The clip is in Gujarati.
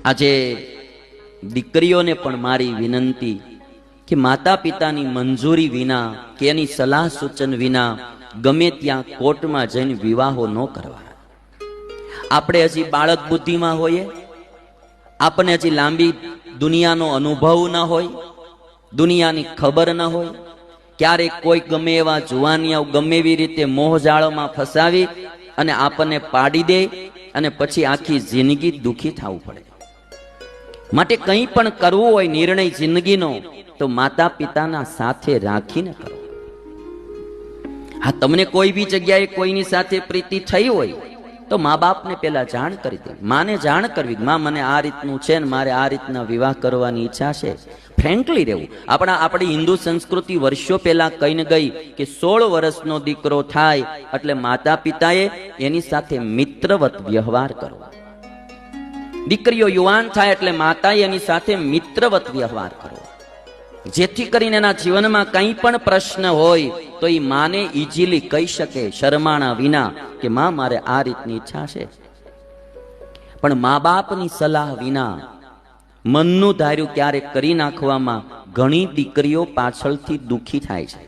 આજે દીકરીઓને પણ મારી વિનંતી કે માતા પિતાની મંજૂરી વિના કે એની સલાહ સૂચન વિના ગમે ત્યાં કોર્ટમાં જઈને વિવાહો ન કરવા. આપણે હજી બાળક બુદ્ધિમાં હોઈએ, આપણને હજી લાંબી દુનિયાનો અનુભવ ન હોય, દુનિયાની ખબર ન હોય, ક્યારેક કોઈ ગમે એવા જુવાનિયા ગમે એવી રીતે મોહજાળમાં ફસાવી અને આપણને પાડી દે અને પછી આખી જિંદગી દુખી થવું પડે. માટે કંઈ પણ કરવું હોય નિર્ણય જિંદગીનો તો માતા પિતાના સાથે રાખીને કરો. હા, તમને કોઈ બી જગ્યાએ કોઈની સાથે પ્રીતિ થઈ હોય તો મા બાપને પેલા જાણ કરી દે. માને જાણ કરવી, માં મને આ રીતનું છે ને મારે આ રીતના વિવાહ કરવાની ઈચ્છા છે. ફ્રેન્કલી રહેવું. આપણી હિન્દુ સંસ્કૃતિ વર્ષો પહેલા કહીને ગઈ કે 16 વર્ષનો દીકરો થાય એટલે માતા પિતાએ એની સાથે મિત્રવત વ્યવહાર કરવો. દીકરીઓ યુવાન થાય એટલે માતાએ એની સાથે મિત્રવત વ્યવહાર કરવો, જેથી કરીને એના જીવનમાં કંઈ પણ પ્રશ્ન હોય તો એ માને ઈઝીલી કહી શકે શરમાણા વિના કે માં મારે આ રીતની ઈચ્છા છે. પણ મા બાપની સલાહ વિના મનનું ધાર્યું ક્યારેક કરી નાખવામાં ઘણી દીકરીઓ પાછળથી દુખી થાય છે.